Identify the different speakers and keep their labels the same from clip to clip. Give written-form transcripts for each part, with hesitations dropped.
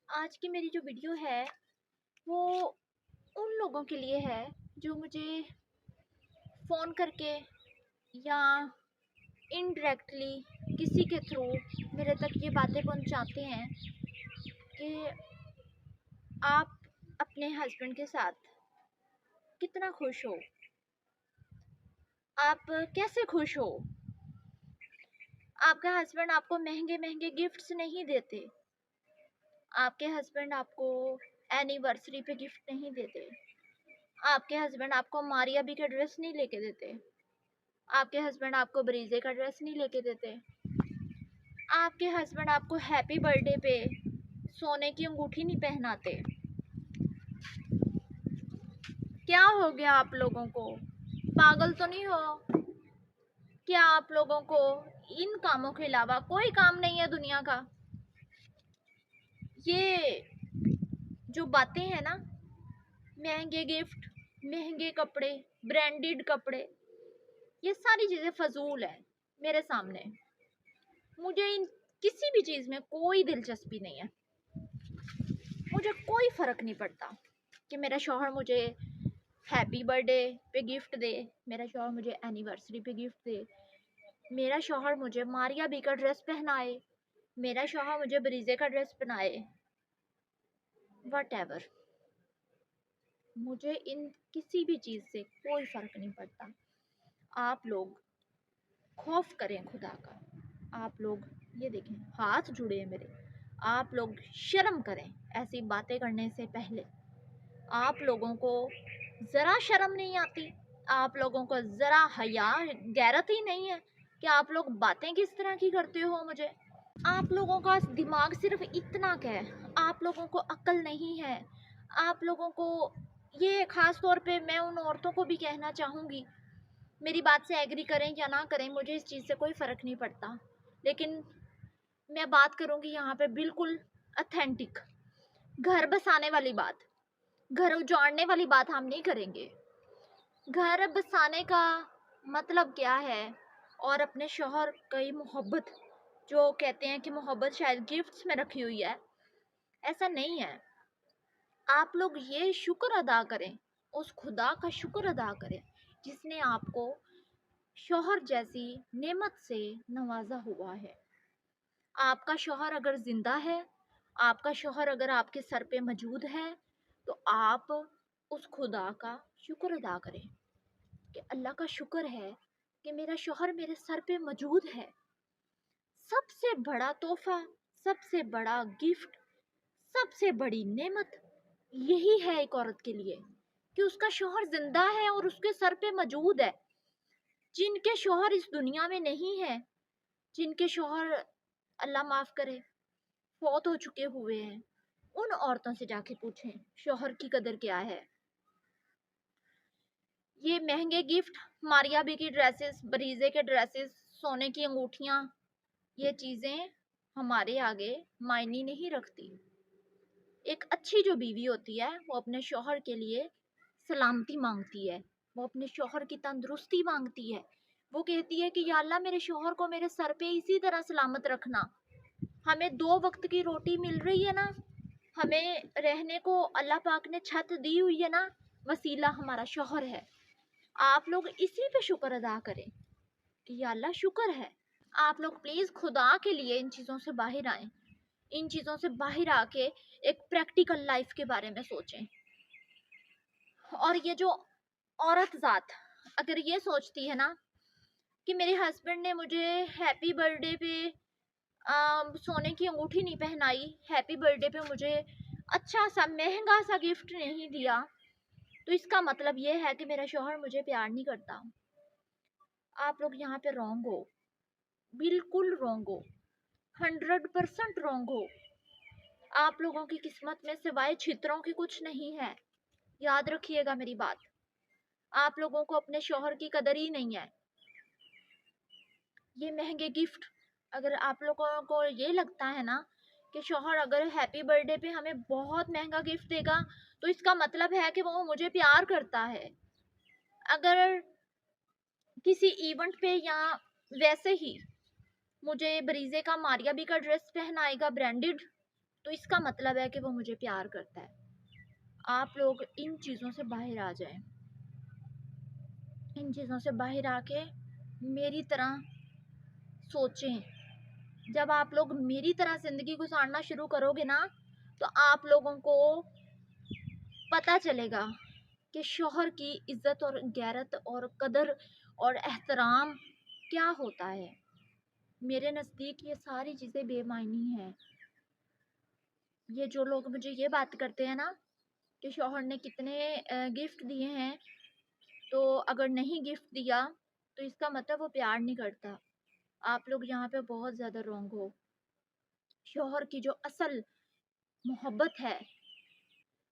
Speaker 1: आज की मेरी जो वीडियो है वो उन लोगों के लिए है जो मुझे फ़ोन करके या इनडायरेक्टली किसी के थ्रू मेरे तक ये बातें पहुंचाते हैं कि आप अपने हस्बैंड के साथ कितना खुश हो, आप कैसे खुश हो। आपका हस्बैंड आपको महंगे महंगे गिफ्ट्स नहीं देते, आपके हस्बैंड आपको एनिवर्सरी पे गिफ्ट नहीं देते, आपके हस्बैंड आपको मारिया बी का ड्रेस नहीं लेके देते, आपके हस्बैंड आपको ब्रीजे का ड्रेस नहीं लेके देते, आपके हस्बैंड आपको हैप्पी बर्थडे पे सोने की अंगूठी नहीं पहनाते। क्या हो गया आप लोगों को? पागल तो नहीं हो? क्या आप लोगों को इन कामों के अलावा कोई काम नहीं है दुनिया का? ये जो बातें हैं ना, महंगे गिफ्ट, महंगे कपड़े, ब्रांडेड कपड़े, ये सारी चीजें फजूल है मेरे सामने। मुझे इन किसी भी चीज में कोई दिलचस्पी नहीं है। मुझे कोई फर्क नहीं पड़ता कि मेरा शौहर मुझे हैप्पी बर्थडे पे गिफ्ट दे, मेरा शौहर मुझे एनिवर्सरी पे गिफ्ट दे, मेरा शौहर मुझे मारिया बी का ड्रेस पहनाए, मेरा शौहर मुझे ब्रीजे का ड्रेस पहनाए, वट एवर। मुझे इन किसी भी चीज़ से कोई फ़र्क नहीं पड़ता। आप लोग खौफ करें खुदा का। आप लोग ये देखें, हाथ जुड़े हैं मेरे। आप लोग शर्म करें ऐसी बातें करने से पहले। आप लोगों को ज़रा शर्म नहीं आती? आप लोगों को ज़रा हया गैरत ही नहीं है कि आप लोग बातें किस तरह की करते हो मुझे? आप लोगों का दिमाग सिर्फ इतना क्या है, आप लोगों को अक्ल नहीं है। आप लोगों को ये ख़ास तौर पे मैं उन औरतों को भी कहना चाहूँगी, मेरी बात से एग्री करें या ना करें, मुझे इस चीज़ से कोई फ़र्क नहीं पड़ता, लेकिन मैं बात करूँगी यहाँ पे बिल्कुल ऑथेंटिक, घर बसाने वाली बात, घर उजाड़ने वाली बात हम नहीं करेंगे। घर बसाने का मतलब क्या है? और अपने शौहर की मोहब्बत, जो कहते हैं कि मोहब्बत शायद गिफ्ट्स में रखी हुई है, ऐसा नहीं है। आप लोग ये शुक्र अदा करें, उस खुदा का शुक्र अदा करें जिसने आपको शौहर जैसी नेमत से नवाजा हुआ है। आपका शौहर अगर जिंदा है, आपका शौहर अगर आपके सर पे मौजूद है, तो आप उस खुदा का शुक्र अदा करें कि अल्लाह का शुक्र है कि मेरा शौहर मेरे सर पे मौजूद है। सबसे बड़ा तोहफा, सबसे बड़ा गिफ्ट, सबसे बड़ी नेमत यही है एक औरत के लिए कि उसका शौहर जिंदा है और उसके सर पे मौजूद है। जिनके शौहर इस दुनिया में नहीं है, जिनके शौहर अल्लाह माफ करे फौत हो चुके हुए हैं, उन औरतों से जाके पूछें शौहर की कदर क्या है। ये महंगे गिफ्ट, मारिया बी की ड्रेसेस, बरीजे के ड्रेसेस, सोने की अंगूठियां, ये चीजें हमारे आगे मायने नहीं रखती। एक अच्छी जो बीवी होती है वो अपने शौहर के लिए सलामती मांगती है, वो अपने शौहर की तंदुरुस्ती मांगती है। वो कहती है कि या अल्लाह मेरे शौहर को मेरे सर पे इसी तरह सलामत रखना। हमें 2 वक्त की रोटी मिल रही है ना, हमें रहने को अल्लाह पाक ने छत दी हुई है ना, वसीला हमारा शौहर है। आप लोग इसी पे शुक्र अदा करें कि या अल्लाह शुक्र है। आप लोग प्लीज़ खुदा के लिए इन चीज़ों से बाहर आएं, इन चीज़ों से बाहर आके एक प्रैक्टिकल लाइफ के बारे में सोचें। और ये जो औरत ज़ात अगर ये सोचती है ना कि मेरे हस्बैंड ने मुझे हैप्पी बर्थडे पे सोने की अंगूठी नहीं पहनाई, हैप्पी बर्थडे पे मुझे अच्छा सा महंगा सा गिफ्ट नहीं दिया, तो इसका मतलब ये है कि मेरा शौहर मुझे प्यार नहीं करता। आप लोग यहाँ पे रॉन्ग हो, बिल्कुल रॉन्ग हो, 100% रॉन्ग हो। आप लोगों की किस्मत में सिवाय छित्रों की कुछ नहीं है, याद रखिएगा मेरी बात। आप लोगों को अपने शौहर की कदर ही नहीं है। ये महंगे गिफ्ट, अगर आप लोगों को ये लगता है ना कि शौहर अगर हैप्पी बर्थडे पे हमें बहुत महंगा गिफ्ट देगा तो इसका मतलब है कि वो मुझे प्यार करता है। अगर किसी इवेंट पे या वैसे ही मुझे ब्रीजे का मारिया बी का ड्रेस पहनाएगा ब्रांडेड, तो तो इसका मतलब है कि वो मुझे प्यार करता है। आप लोग इन चीज़ों से बाहर आ जाएं, इन चीज़ों से बाहर आके मेरी तरह सोचें। जब आप लोग मेरी तरह ज़िंदगी गुजारना शुरू करोगे ना, तो आप लोगों को पता चलेगा कि शौहर की इज्जत और गैरत और कदर और एहतराम क्या होता है। मेरे नज़दीक ये सारी चीज़ें बेमायनी हैं। ये जो लोग मुझे ये बात करते हैं ना कि शौहर ने कितने गिफ्ट दिए हैं, तो अगर नहीं गिफ्ट दिया तो इसका मतलब वो प्यार नहीं करता। आप लोग यहाँ पे बहुत ज़्यादा रॉन्ग हो। शौहर की जो असल मोहब्बत है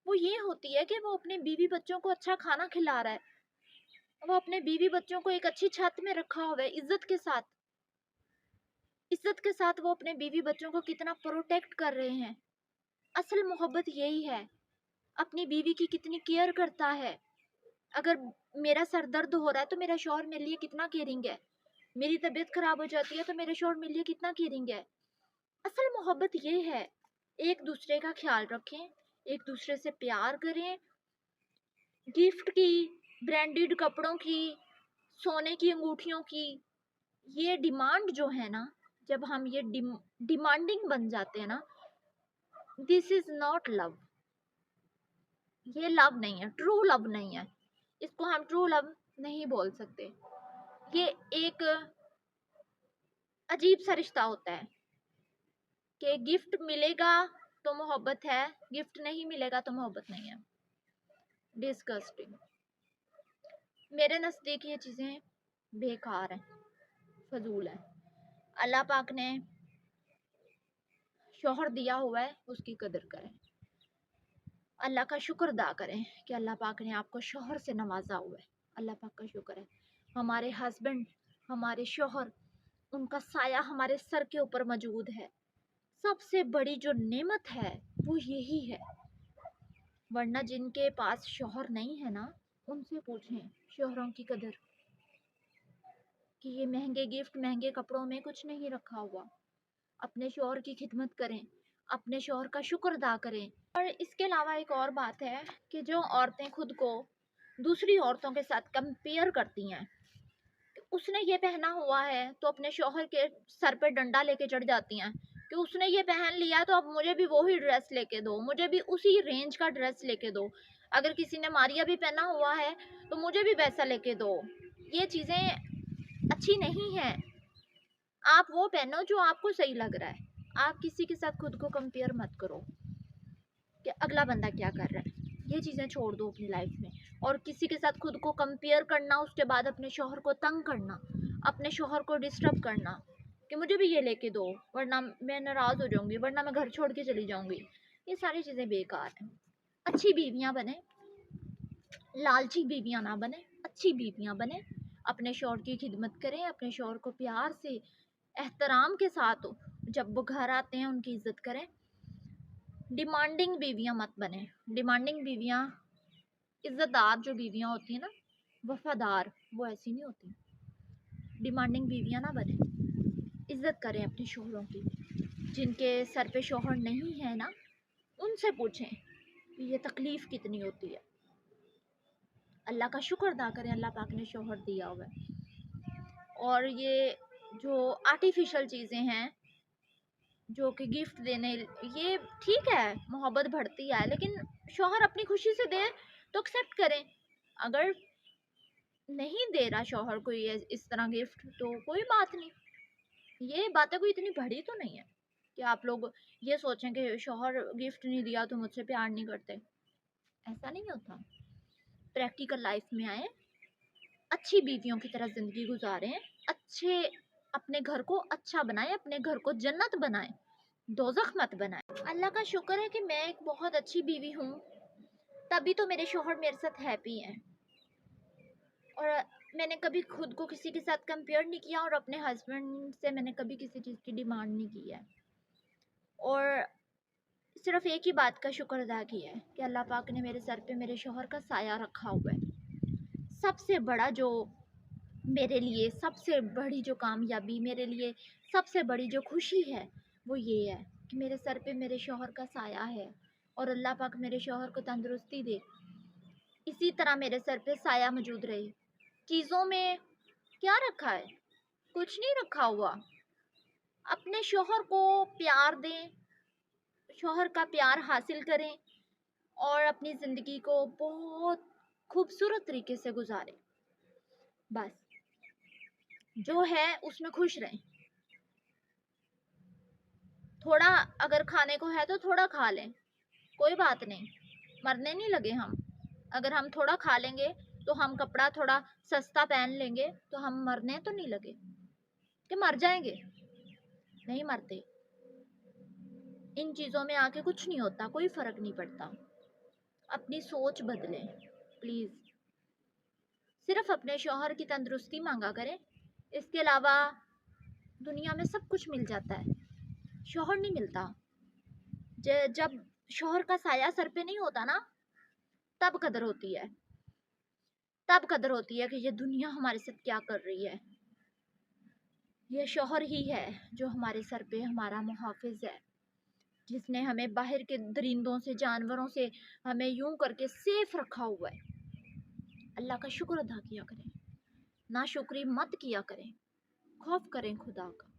Speaker 1: वो ये होती है कि वो अपने बीवी बच्चों को अच्छा खाना खिला रहा है, वो अपने बीवी बच्चों को एक अच्छी छत में रखा हुआ है, इज्जत के साथ वो अपने बीवी बच्चों को कितना प्रोटेक्ट कर रहे हैं। असल मोहब्बत यही है। अपनी बीवी की कितनी केयर करता है। अगर मेरा सर दर्द हो रहा है तो मेरा शौहर मेरे लिए कितना केयरिंग है। मेरी तबीयत खराब हो जाती है तो मेरे शौहर मेरे लिए कितना केयरिंग है। असल मोहब्बत ये है। एक दूसरे का ख्याल रखें, एक दूसरे से प्यार करें। गिफ्ट की, ब्रांडेड कपड़ों की, सोने की अंगूठियों की ये डिमांड जो है ना, जब हम ये डिमांडिंग बन जाते हैं ना, दिस इज नॉट लव। ये लव नहीं है, ट्रू लव नहीं है। इसको हम ट्रू लव नहीं बोल सकते। ये एक अजीब सा रिश्ता होता है कि गिफ्ट मिलेगा तो मोहब्बत है, गिफ्ट नहीं मिलेगा तो मोहब्बत नहीं है। डिस्गस्टिंग। मेरे नज़दीक ये चीज़ें बेकार हैं, फजूल है। अल्लाह पाक ने शौहर दिया हुआ है, उसकी कदर करें, अल्लाह का शुक्र अदा करें कि अल्लाह पाक ने आपको शौहर से नवाजा हुआ है। अल्लाह पाक का शुक्र है। हमारे हस्बैंड, हमारे शौहर, उनका साया हमारे सर के ऊपर मौजूद है। सबसे बड़ी जो नेमत है वो यही है। वरना जिनके पास शौहर नहीं है ना, उनसे पूछें शौहरों की कदर, कि ये महंगे गिफ्ट, महंगे कपड़ों में कुछ नहीं रखा हुआ। अपने शौहर की खिदमत करें, अपने शौहर का शुक्र अदा करें। और इसके अलावा एक और बात है कि जो औरतें खुद को दूसरी औरतों के साथ कंपेयर करती हैं, उसने ये पहना हुआ है तो अपने शौहर के सर पे डंडा लेके चढ़ जाती हैं कि उसने ये पहन लिया तो अब मुझे भी वही ड्रेस लेके दो, मुझे भी उसी रेंज का ड्रेस लेके दो। अगर किसी ने मारिया भी पहना हुआ है तो मुझे भी वैसा लेके दो। ये चीज़ें अच्छी नहीं है। आप वो पहनो जो आपको सही लग रहा है। आप किसी के साथ खुद को कंपेयर मत करो कि अगला बंदा क्या कर रहा है। ये चीज़ें छोड़ दो अपनी लाइफ में। और किसी के साथ खुद को कंपेयर करना, उसके बाद अपने शौहर को तंग करना, अपने शौहर को डिस्टर्ब करना कि मुझे भी ये लेके दो वरना मैं नाराज़ हो जाऊंगी, वरना मैं घर छोड़ के चली जाऊंगी, ये सारी चीज़ें बेकार हैं। अच्छी बीवियाँ बने, लालची बीवियाँ ना बने, अच्छी बीवियाँ बने। अपने शौहर की खिदमत करें, अपने शौहर को प्यार से, एहतराम के साथ जब वो घर आते हैं उनकी इज्जत करें। डिमांडिंग बीवियाँ मत बने। डिमांडिंग बीवियाँ, इज्जतदार जो बीवियाँ होती हैं ना, वफादार, वो ऐसी नहीं होती। डिमांडिंग बीवियाँ ना बने। इज्जत करें अपने शौहरों की। जिनके सर पे शौहर नहीं है ना, उनसे पूछें कि ये तकलीफ़ कितनी होती है। अल्लाह का शुक्र अदा करें, अल्लाह पाक ने शौहर दिया हुआ है। और ये जो आर्टिफिशियल चीज़ें हैं, जो कि गिफ्ट देने, ये ठीक है, मोहब्बत बढ़ती है, लेकिन शौहर अपनी खुशी से दे तो एक्सेप्ट करें। अगर नहीं दे रहा शौहर कोई इस तरह गिफ्ट तो कोई बात नहीं। ये बातें कोई इतनी बड़ी तो नहीं है कि आप लोग ये सोचें कि शौहर गिफ्ट नहीं दिया तो मुझसे प्यार नहीं करते। ऐसा नहीं होता। प्रैक्टिकल लाइफ में आए, अच्छी बीवियों की तरह ज़िंदगी गुजारें, अच्छे अपने घर को अच्छा बनाएं, अपने घर को जन्नत बनाएं, दोज़ख मत बनाएं। अल्लाह का शुक्र है कि मैं एक बहुत अच्छी बीवी हूँ, तभी तो मेरे शौहर मेरे साथ हैप्पी हैं। और मैंने कभी खुद को किसी के साथ कंपेयर नहीं किया और अपने हस्बैंड से मैंने कभी किसी चीज़ की डिमांड नहीं की है। और सिर्फ एक ही बात का शुक्र अदा किया है कि अल्लाह पाक ने मेरे सर पे मेरे शौहर का साया रखा हुआ है। सबसे बड़ा जो मेरे लिए, सबसे बड़ी जो कामयाबी मेरे लिए, सबसे बड़ी जो खुशी है वो ये है कि मेरे सर पे मेरे शौहर का साया है और अल्लाह पाक मेरे शौहर को तंदुरुस्ती दे, इसी तरह मेरे सर पे साया मौजूद रहे। चीज़ों में क्या रखा है? कुछ नहीं रखा हुआ। अपने शौहर को प्यार दें, शौहर का प्यार हासिल करें और अपनी ज़िंदगी को बहुत खूबसूरत तरीके से गुजारें। बस जो है उसमें खुश रहें। थोड़ा अगर खाने को है तो थोड़ा खा लें, कोई बात नहीं, मरने नहीं लगे हम। अगर हम थोड़ा खा लेंगे तो हम कपड़ा थोड़ा सस्ता पहन लेंगे तो हम मरने तो नहीं लगे कि मर जाएंगे, नहीं मरते। इन चीज़ों में आके कुछ नहीं होता, कोई फ़र्क नहीं पड़ता। अपनी सोच बदलें प्लीज़। सिर्फ अपने शौहर की तंदुरुस्ती मांगा करें, इसके अलावा दुनिया में सब कुछ मिल जाता है, शौहर नहीं मिलता। जब शौहर का साया सर पे नहीं होता ना, तब कदर होती है। तब कदर होती है कि ये दुनिया हमारे साथ क्या कर रही है। ये शौहर ही है जो हमारे सर पे हमारा मुहाफिज है, जिसने हमें बाहर के दरिंदों से, जानवरों से हमें यूं करके सेफ रखा हुआ है। अल्लाह का शुक्र अदा किया करें, ना शुक्री मत किया करें, खौफ करें खुदा का।